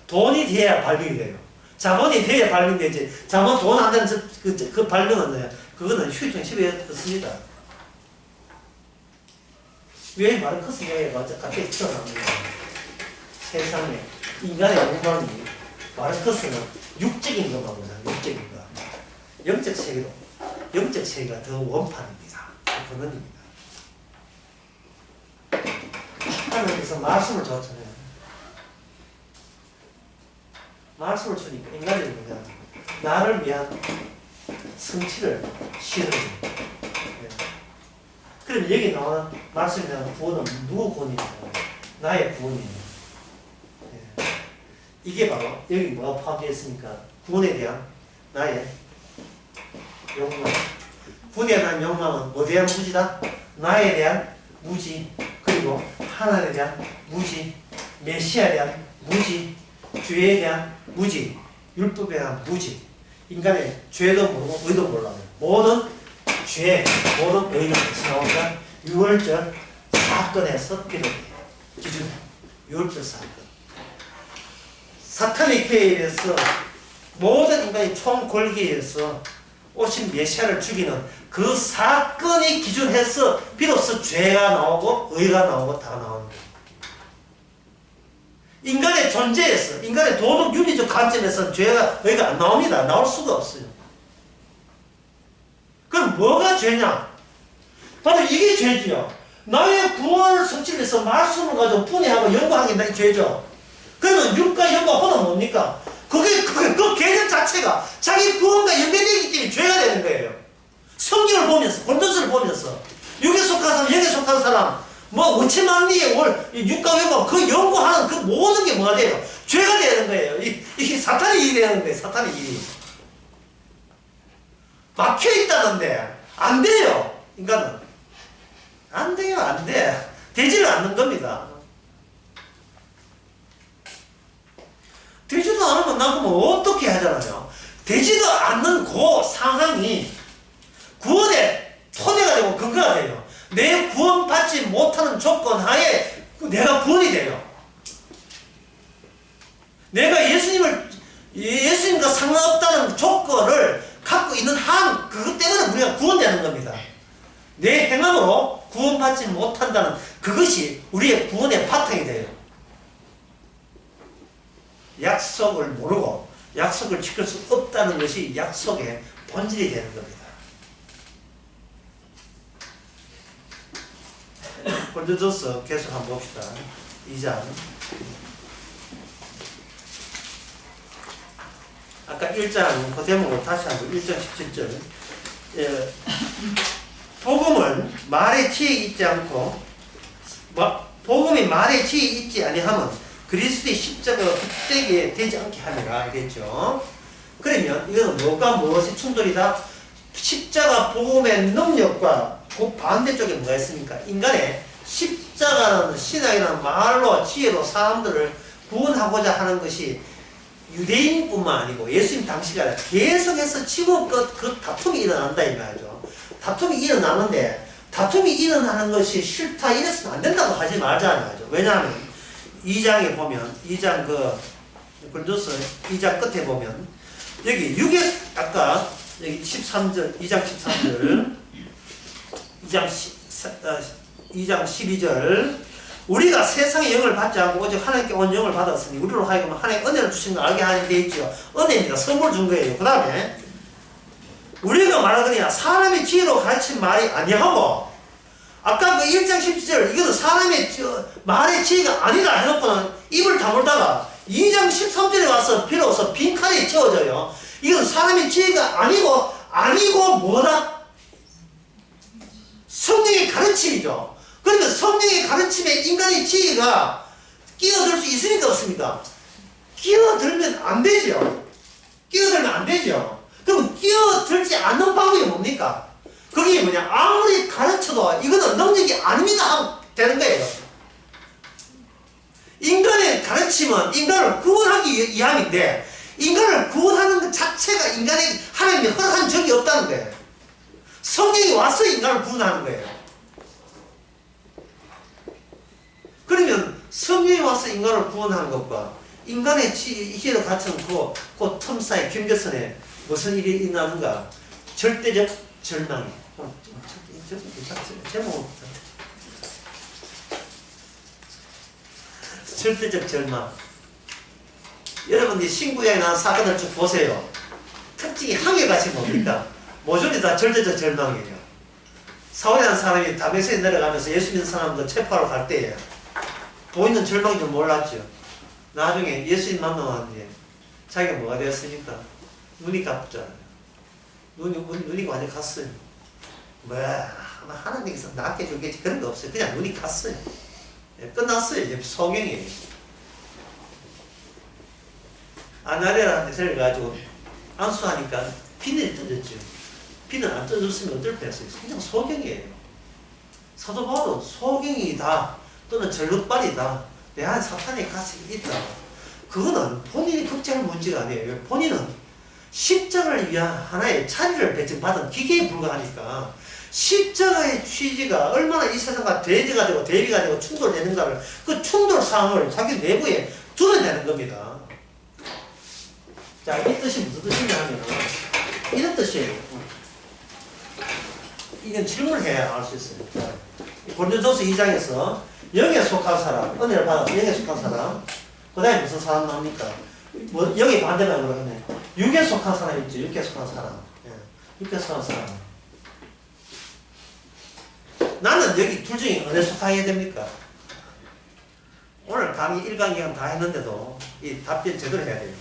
돈이 돼야 발명이 돼요. 자본이 돼야 발명되지. 자본 돈 안 되는 그 발명은 그거는 휴통 10에 없습니다. 왜 마르크스가 갑자기 튀어나옵니다. 세상에 인간의 욕망이 마르크스는 육적인 것만 보잖아요. 육적인 것. 영적 세계가 더 원판입니다. 근원입니다. 하나님께서 말씀을 줬잖아요. 말씀을 주니까 인간들이 뭐냐, 나를 위한 성취를 실현해요. 그럼 여기 나오는 말씀에 대한 구원은 누구 구원입니까? 나의 구원이에요. 예. 이게 바로 여기 뭐가 포함되어 있습니까? 구원에 대한 나의 욕망. 구원에 대한 욕망은 뭐에 대한 무지다? 나에 대한 무지, 그리고 하나님에 대한 무지, 메시아에 대한 무지, 죄에 대한 무지, 율법에 대한 무지. 인간의 죄도 모르고 의도 몰라요. 모든 죄, 모든 의는 나오니까 유월절 사건에서 비롯해요. 기준, 유월절 사건. 사탄의 계획에서 모든 인간이 총 권리에서 오신 메시아를 죽이는 그 사건이 기준해서 비로소 죄가 나오고 의가 나오고 다 나오는 거예요. 인간의 존재에서, 인간의 도덕 윤리적 관점에서는 죄가 의가 안 나옵니다. 나올 수가 없어요. 그럼 뭐가 죄냐? 바로 이게 죄지요. 나의 구원을 성취해서 말씀을 가지고 분해하고 연구하는 게 죄죠. 그러면 육과 영과 혼은 뭡니까? 그 개념 자체가 자기 구원과 연계되기 때문에 죄가 되는 거예요. 성경을 보면서, 본문서를 보면서, 육에 속한 사람, 영에 속한 사람, 원체만리에 육과 영과 그 연구하는 그 모든 게 뭐가 돼요? 죄가 되는 거예요. 이게 사탄의 일이 되는 거예요. 사탄의 일이. 막혀있다는데, 안 돼요. 인간은. 안 돼요, 안 돼. 되지를 않는 겁니다. 되지도 않으면 나그면 어떻게 하잖아요. 되지도 않는 그 상황이 구원의 토대가 되고 근거가 돼요. 내 구원받지 못하는 조건 하에 내가 구원이 돼요. 내가 예수님과 상관없다는 조건을 갖고 있는 한, 그것 때문에 우리가 구원되는 겁니다. 내 행함으로 구원받지 못한다는 그것이 우리의 구원의 바탕이 돼요. 약속을 모르고 약속을 지킬 수 없다는 것이 약속의 본질이 되는 겁니다. 고린도전서 계속 한번 봅시다. 2장. 아까 1장 그 대목으로 다시 한번 1장 17절. 예, 복음은 말에 치에 있지 않고 복음이 말에 치에 있지 아니하면 그리스도의 십자가가 헛되게 되지 않게 하니라 알겠죠? 그러면 이거는 뭐가 무엇이 충돌이다? 십자가 복음의 능력과 그 반대쪽에 뭐가 있습니까? 인간의 십자가라는 신앙이라는 말로 지혜로 사람들을 구원하고자 하는 것이 유대인뿐만 아니고 예수님 당시가 아니라 계속해서 지금껏 그 다툼이 일어난다 이 말이죠. 다툼이 일어나는데 다툼이 일어나는 것이 싫다 이랬으면 안 된다고 하지 말자는 거죠. 왜냐하면 2장에 보면 2장 고린도서 2장 끝에 보면 여기 6에 아까 여기 13절, 2장 13절, 2장 12절. 우리가 세상의 영을 받지 않고 오직 하나님께 온 영을 받았으니 우리로 하여금 하나님의 은혜를 주신 걸 알게 하는 데 있죠. 은혜입니다. 선물 준 거예요. 그 다음에 우리가 말하거니와 사람의 지혜로 가르친 말이 아니하고, 아까 그 1장 17절 이것은 사람의 말의 지혜가 아니다 해놓고는 입을 다물다가 2장 13절에 와서 비로소 빈칸이 채워져요. 이건 사람의 지혜가 아니고 뭐다? 성령의 가르침이죠. 그러면 성령의 가르침에 인간의 지혜가 끼어들 수 있습니까? 없습니까? 끼어들면 안 되죠. 끼어들면 안 되죠. 그럼 끼어들지 않는 방법이 뭡니까? 그게 뭐냐? 아무리 가르쳐도 이거는 능력이 아닙니다 하면 되는 거예요. 인간의 가르침은 인간을 구원하기 위함인데, 인간을 구원하는 것 자체가 인간에게 하나님이 허락한 적이 없다는 거예요. 성령이 와서 인간을 구원하는 거예요. 그러면 성령이 와서 인간을 구원하는 것과 인간의 지혜로 갖춘 그 틈 사이 경계선에 무슨 일이 일어나는가? 절대적 절망이. 제목 절대적 절망. 여러분들이 신구약에 나온 사건을 쭉 보세요. 특징이 한결같이 뭡니까? 모조리 다 절대적 절망이에요. 사울이라는 사람이 다메섹에 내려가면서 예수 믿는 사람들 체포하러 갈 때에 보이는 절망인 줄 몰랐죠. 나중에 예수님 만나왔는데 자기가 뭐가 되었습니까? 눈이 갔잖아요. 눈이 완전 갔어요. 아마 하나님께서 낫게 주겠지 그런 거 없어요. 그냥 눈이 갔어요. 끝났어요. 이제 소경이에요. 아나레라는 데를 가지고 안수하니까 비늘이 떠졌죠. 비늘 안 떠졌으면 어떨 뻔했어요. 그냥 소경이에요. 사도 바울은 소경이다 또는 절룩발이다, 내 안에 사탄의 가책이 있다. 그거는 본인이 걱정할 문제가 아니에요. 본인은 십자가를 위한 하나의 자리를 배정받은 기계에 불과하니까 십자가의 취지가 얼마나 이 세상과 대비가 되고 충돌되는가를, 그 충돌 상황을 자기 내부에 두면 되는 겁니다. 자, 이 뜻이 무슨 뜻이냐 하면 이런 뜻이에요. 이건 질문을 해야 알 수 있어요. 고린도전서 2장에서 영에 속한 사람, 은혜를 받아서 영에 속한 사람, 그 다음에 무슨 사람 나옵니까? 뭐 영에 반대가 그러네. 육에 속한 사람 있죠. 육에 속한 사람. 육에 속한 사람. 나는 여기 둘 중에 어디에 속하게 됩니까? 오늘 강의 1강 2강 다 했는데도 이 답변 제대로 해야 돼요.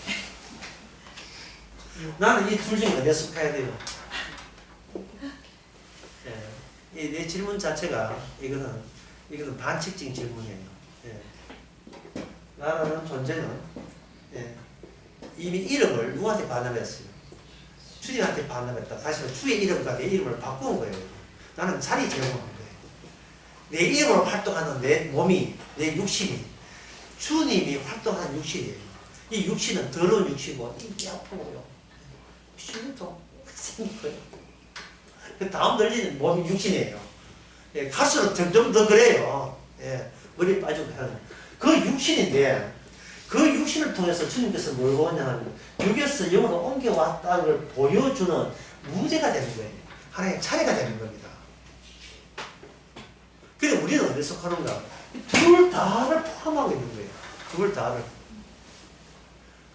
나는 이 둘 중에 어디에 속해야 돼요? 이 질문 자체가 이거는 반칙적인 질문이에요. 나라는 존재는 이미 이름을 누구한테 반납했어요? 주님한테 반납했다. 다시 주의 이름과 내 이름을 바꾸는 거예요. 나는 자리 제공하는 거예요. 내 이름으로 활동하는 내 몸이, 내 육신이 주님이 활동하는 육신이에요. 이 육신은 더러운 육신이고 입이 아프고요. 육신이 좀 생긴 거예요. 그 다음 들리는 몸이 육신이에요. 갈수록 점점 더 그래요. 머리 빠지고 하는. 그 육신인데, 그 육신을 통해서 주님께서 뭘 보냐면 육에서 영으로 옮겨왔다는 걸 보여주는 무대가 되는 거예요. 하나의 차례가 되는 겁니다. 그런데 우리는 어디에 속하는가? 둘 다를 포함하고 있는 거예요. 둘 다를.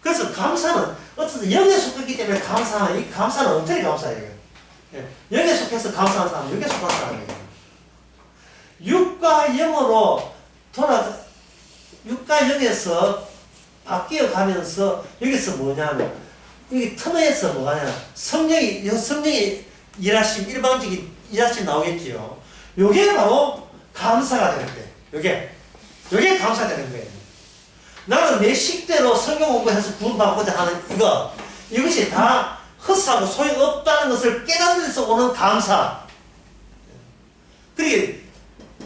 그래서 감사는 어쨌든 영에 속했기 때문에 감사는, 이 감사는 어떻게 감사해요? 영에 속해서 감사하는 사람은 육에 속한 사람이에요. 육과 영으로 육과 영에서 바뀌어 가면서 여기서 뭐냐면 여기 틈에서 뭐가냐 성령이 일하심, 일방적인 일하심 나오겠지요. 요게 바로 감사가 되는 거예요. 요게 감사되는 거예요. 나는 내 식대로 성경 공부해서 구원받고자 하는 이것이 다 헛사고 소용없다는 것을 깨닫는 데서 오는 감사. 그리고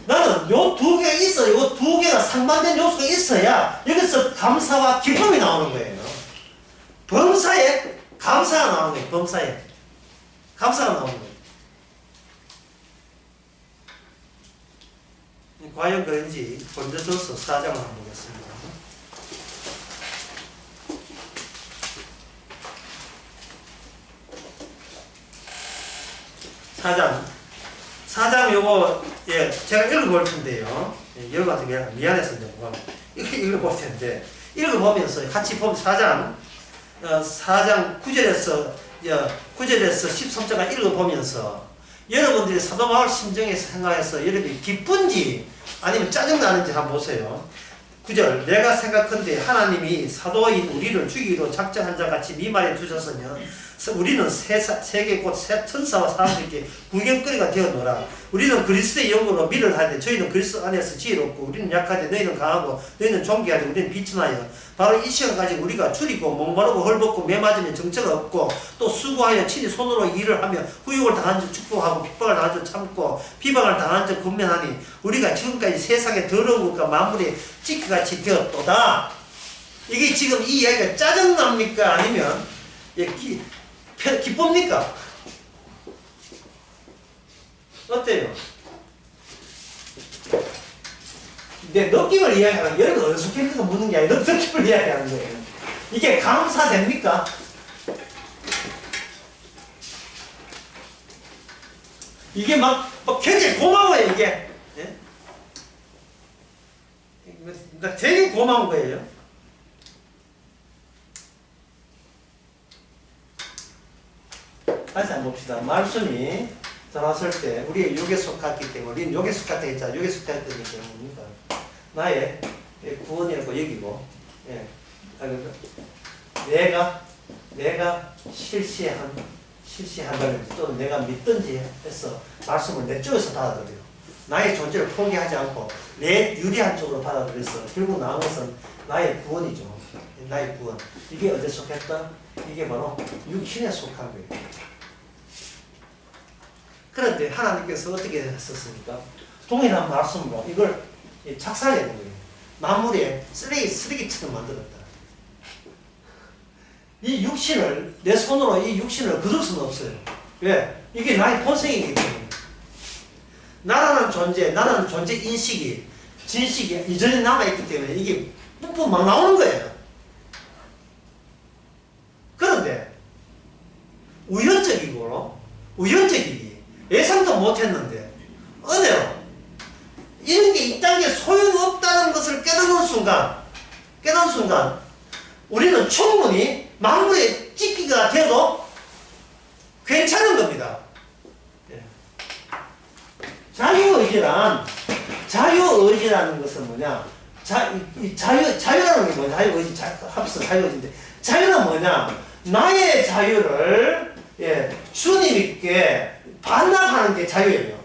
나는 요 두 개가 있어요. 요 두 개가 상반된 요소가 있어야 여기서 감사와 기쁨이 나오는 거예요. 범사에 감사가 나오는 거예요. 범사에 감사가 나오는 거예요. 과연 그런지 고린도전서 4장을 한번 보겠습니다. 4장 요거, 예, 제가 읽어볼 텐데요. 예, 여러분한테 미안해서 이제 뭐, 이렇게 읽어볼 텐데, 읽어보면서 같이 보면 4장 9절에서 13절까지 읽어보면서 여러분들이 사도 바울 심정에서 생각해서 여러분이 기쁜지 아니면 짜증나는지 한번 보세요. 9절 내가 생각컨대 하나님이 사도인 우리를 죽이기로 작정한 자 같이 미말에 두셨으면 우리는 세계 곧 천사와 사람들께 구경거리가 되었노라. 우리는 그리스도의 영으로 미를 하되 저희는 그리스도 안에서 지혜롭고 우리는 약하되 너희는 강하고 너희는 존귀하되 우리는 비천하여 바로 이 시간까지 우리가 줄이고 목마르고 헐벗고 매맞으면 정처가 없고 또 수고하여 친히 손으로 일을 하며 후욕을 당한 줄 축복하고 핍박을 당한 줄 참고 비방을 당한 줄 권면하니 우리가 지금까지 세상에 더러운 것과 만물의 찌꺼같이 되었도다. 이게 지금 이 이야기가 짜증납니까? 아니면 기쁩니까? 어때요? 내 느낌을 이야기하는 거예요. 여러분 어수खे서 묻는 게 아니라 느낌을 이야기하는 거예요. 이게 감사됩니까? 이게 막 굉장히 고마워요, 이게. 예? 되게 고마운 거예요. 다시 한번 봅시다. 말씀이 전하실 때 우리의 육에 속했기 때문에 우리는 육에 속했다 했잖아. 육에 속했다는 게 뭡니까? 나의 구원이라고 여기고, 예. 내가 실시한다든지 또는 내가 믿든지 해서 말씀을 내 쪽에서 받아들여요. 나의 존재를 포기하지 않고 내 유리한 쪽으로 받아들여서 결국 나온 것은 나의 구원이죠. 나의 구원. 이게 어디에 속했다? 이게 바로 육신에 속한 거예요. 그런데 하나님께서 어떻게 했었습니까? 동일한 말씀으로 이걸 착살해야 되는 거예요. 만물에 쓰레기처럼 만들었다. 이 육신을, 내 손으로 이 육신을 거둘 수는 없어요. 왜? 이게 나의 본성이기 때문에. 나라는 존재 인식이, 진식이 이전에 남아있기 때문에 이게 뿜뿜 막 나오는 거예요. 그런데, 우연적이기, 예상도 못했는데, 은혜로, 이런 게 있다는 게 소용없다는 것을 깨닫는 순간, 우리는 충분히 만물의 찢기가 되어도 괜찮은 겁니다. 예. 자유의지라는 것은 뭐냐? 자유라는 게 뭐냐? 자유의지, 합쳐 자유의지인데, 자유는 뭐냐? 나의 자유를, 예, 주님께 반납하는 게 자유예요.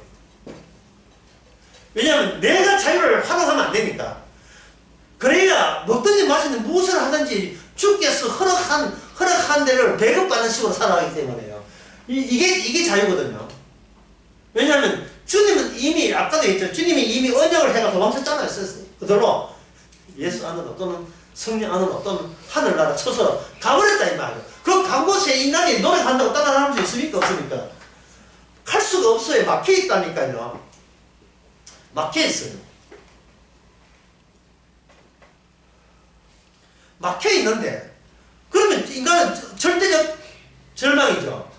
왜냐하면 내가 자유를 활용하면 안 되니까. 그래야 먹든지 마시든 무엇을 하든지 주께서 허락한 대를 배급받는 식으로 살아가기 때문에요. 이게 자유거든요. 왜냐하면 주님은 이미, 아까도 했죠. 주님이 이미 언약을 해가 도망쳤잖아요. 그대로 예수 안으로 또는 성령 안으로 또는 하늘나라 쳐서 가버렸다 이 말이에요. 그 간 곳에 인간이 노력한다고 따라가는 수 있습니까? 없습니까? 갈 수가 없어요. 막혀있다니까요. 막혀있어요. 막혀있는데, 그러면 인간은 절대적 절망이죠.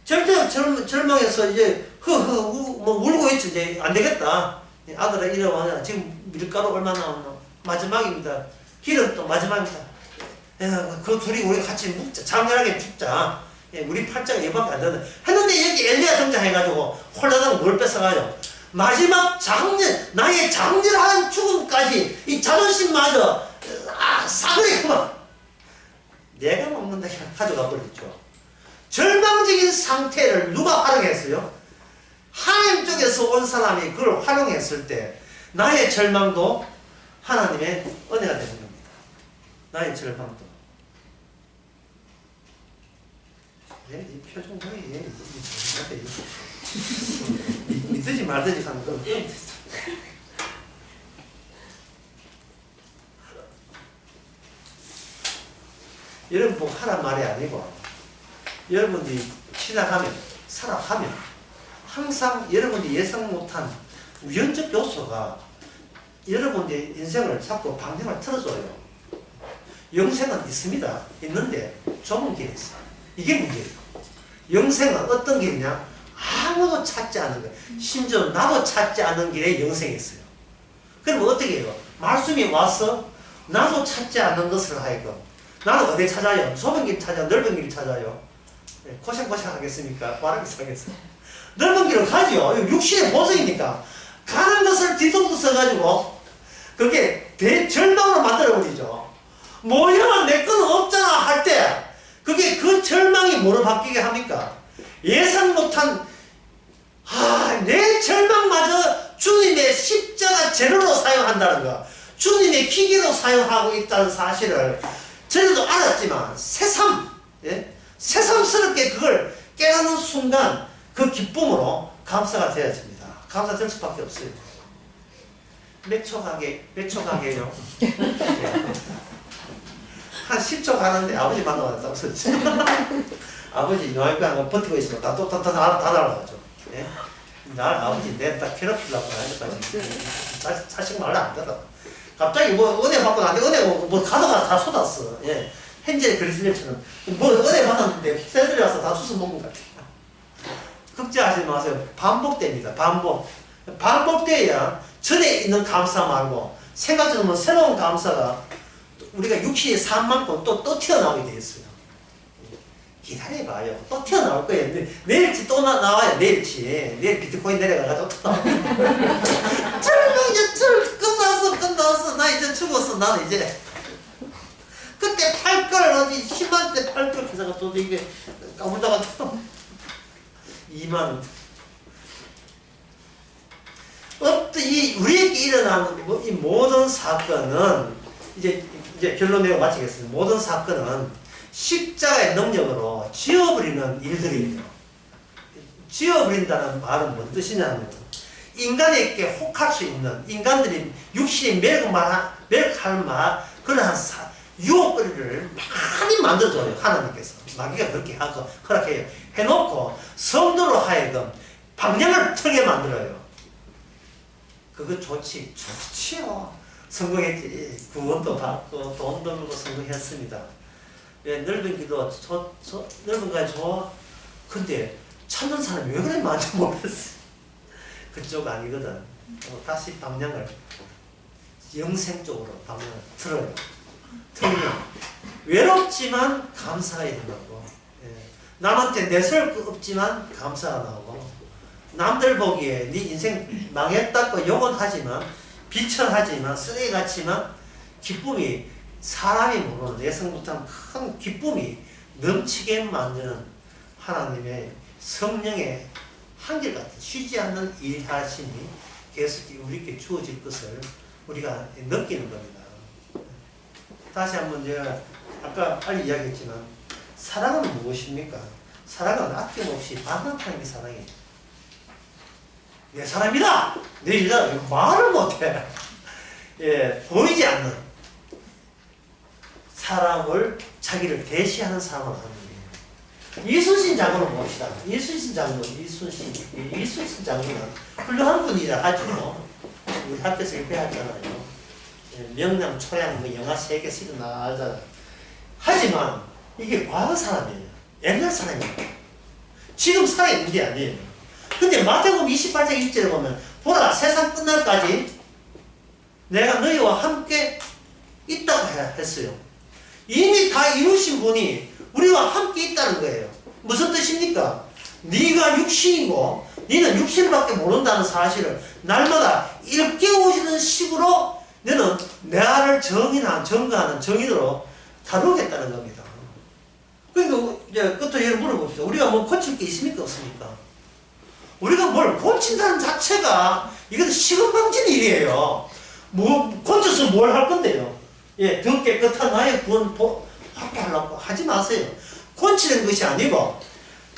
절대적 절망에서 이제, 울고 있지. 이제 안 되겠다. 아들아, 이러면 지금 밀가루 얼마 나왔나? 마지막입니다. 기름 또 마지막입니다. 그 둘이 우리 같이 묵자. 장렬하게 죽자. 우리 팔자가 이밖에 안 되는. 했는데 여기 엘리야 등장해가지고 홀라당 뭘 뺏어가요? 마지막 나의 장렬한 죽음까지 이 자존심마저 싸그리구만. 내가 먹는다 가져가 버렸죠. 절망적인 상태를 누가 활용했어요? 하나님 쪽에서 온 사람이 그걸 활용했을 때 나의 절망도 하나님의 은혜가 되는 겁니다. 나의 절망도. 이 표정 보이. 믿든지 말든지 하는 거. 여러분 뭐 하란 말이 아니고 여러분들이 시작하면 살아가면 항상 여러분들이 예상 못한 우연적 요소가 여러분들의 인생을 자꾸 방향을 틀어줘요. 영생은 있습니다. 있는데 좁은 길에 있어요. 이게 문제예요. 영생은 어떤 길이냐? 아무도 찾지 않는 거. 심지어 나도 찾지 않는 길에 영생이 있어요. 그럼 어떻게 해요? 말씀이 와서 나도 찾지 않는 것을 하여금 나는 어디 찾아요? 좁은 길 찾아요? 넓은 길 찾아요? 고생고생 하겠습니까? 바람이 상해서 넓은 길을 가죠. 육신의 보석이니까 가는 것을 뒤통수 써가지고 그게 대절망으로 만들어버리죠. 뭐야 내 건 없잖아 할 때 그게 그 절망이 뭐로 바뀌게 합니까? 예상 못한 내 절망마저 주님의 십자가 재료로 사용한다는 거, 주님의 기계로 사용하고 있다는 사실을 저희도 알았지만 새삼스럽게 그걸 깨닫는 순간 그 기쁨으로 감사가 되어집니다. 감사될 수밖에 없어요. 몇 초 가게요? 한 10초 가는데 아버지 만나고 왔다고 아버지 영화관 버티고 있으면 다 날아가죠. 예? 날 아버지 내 딱 괴롭히려고 하니까 자식 말로 안 들어. 갑자기 뭐 은혜 받고 나한테 은혜 뭐 가다가 다 쏟았어. 예. 현재 그리스도처럼 뭐 은혜 받았는데 새들이 와서 다 주워 먹는 것 같아요. 걱정하지 마세요. 반복됩니다. 반복돼야 전에 있는 감사 말고 생각처럼 새로운 감사가 우리가 육신이 산 만큼 또 튀어나오게 돼 있어요. 기다려봐요. 또 튀어나올 거예요. 내일치 또 나와요. 내일 비트코인 내려가가지고 또 나와요. 이제 끝났어. 나 이제 죽었어. 나는 이제. 그때 팔 걸 어디 10만 대 팔 걸 계산가 또 이게 까불다가 또 2만 원. 우리에게 일어나는 이 모든 사건은 이제 결론 내고 마치겠습니다. 모든 사건은 십자가의 능력으로 지워버리는 일들이에요. 지워버린다는 말은 뭔 뜻이냐면 인간에게 혹할 수 있는 인간들이 육신이 매력할 그러한 유혹거리를 많이 만들어줘요. 하나님께서 마귀가 그렇게 하고 허락해요. 해놓고 성도로 하여금 방향을 틀게 만들어요. 그거 좋지요. 성공했지. 구원도 받고 돈 벌고 성공했습니다. 왜 넓은 길도 넓은 거 좋아. 근데 찾는 사람이 왜 그래 많이 모르겠어. 그쪽 아니거든. 다시 방향을 영생 쪽으로 방향을 틀어요. 틀면 외롭지만 감사가 일어나고, 남한테 내세울 거 없지만 감사가 나오고, 남들 보기에 네 인생 망했다고 욕은 하지만 비천하지만 쓰레기 같지만 기쁨이 사람이 모르는 내성부터 큰 기쁨이 넘치게 만드는 하나님의 성령의 한결같은 쉬지 않는 일하심이 계속 우리에게 주어질 것을 우리가 느끼는 겁니다. 다시 한번 제가 아까 빨리 이야기했지만 사랑은 무엇입니까? 사랑은 아낌없이 반응하는 게 사랑이에요. 내 사람이다! 내 여자 말을 못해. 보이지 않는 사람을 자기를 대시하는 사람을 하는 거예요. 이순신 장군을 봅시다. 이순신 장군은 훌륭한 분이라 하죠. 우리 학교에서 배웠잖아요. 명량, 초량, 영화 3개 쓰고 나잖아요. 하지만 이게 과거 사람이에요. 옛날 사람이에요. 지금 살아있는 게 아니에요. 근데 마태복음 28장 1절에 보면 보라 세상 끝날까지 내가 너희와 함께 있다고 했어요. 이미 다 이루신 분이 우리와 함께 있다는 거예요. 무슨 뜻입니까? 네가 육신이고 너는 육신밖에 모른다는 사실을 날마다 일깨우시는 식으로 너는 나를 정거하는 정인으로 다루겠다는 겁니다. 그러니까 이제 끝으로 물어봅시다. 우리가 뭐 고칠 게 있습니까? 없습니까? 우리가 뭘 고친다는 자체가 이것은 시금방진 일이에요. 뭐 고쳐서 뭘 할 건데요? 더 깨끗한 나의 구원 확보하려고 하지 마세요. 고치는 것이 아니고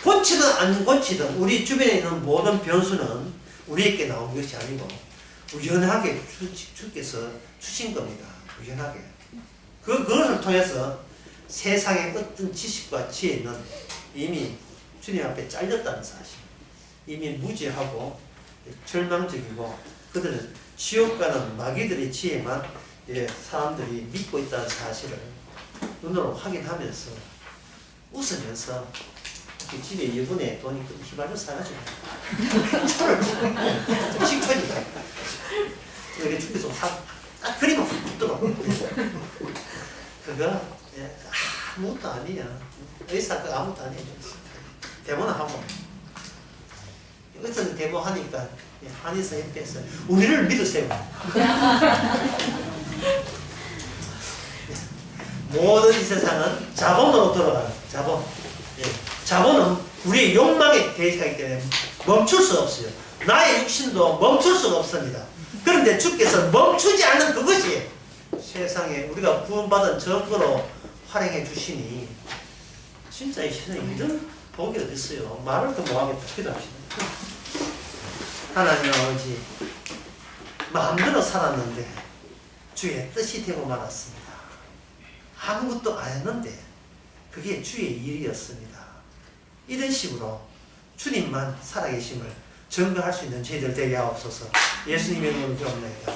고치든 안 고치든 우리 주변에 있는 모든 변수는 우리에게 나온 것이 아니고 우연하게 주께서 주신 겁니다. 우연하게. 그것을 통해서 세상의 어떤 지식과 지혜는 이미 주님 앞에 잘렸다는 사실. 이미 무지하고 절망적이고 그들은 지옥 가는 마귀들의 지혜만 사람들이 믿고 있다는 사실을 눈으로 확인하면서 웃으면서 그 집에 여분에 돈이 좀 휘발유 사가지고 좀 식초니까 이렇게 죽여서 딱 그리면 붙더라고. 그거 아무것도 아니야. 의사 그거 아무것도 아니야. 데모나 하고 여기서 데모하니까 한의사 협회에서 우리를 믿으세요. 모든 이 세상은 자본으로 돌아가는 자본. 예. 자본은 우리의 욕망에 대해서하기 때문에 멈출 수 없어요. 나의 육신도 멈출 수가 없습니다. 그런데 주께서 멈추지 않는 그것이 세상에 우리가 구원받은 증거로 활용해 주시니 진짜 이 세상에 이런 복이 어디 있어요. 말을 더 못하겠다. 기도합시다. 하나님 아버지 마음대로 살았는데 주의 뜻이 되고 말았습니다. 아무것도 안 했는데 그게 주의 일이었습니다. 이런 식으로 주님만 살아계심을 증거할 수 있는 저희들 되게 하옵소서. 예수님의 이름으로 기도합니다.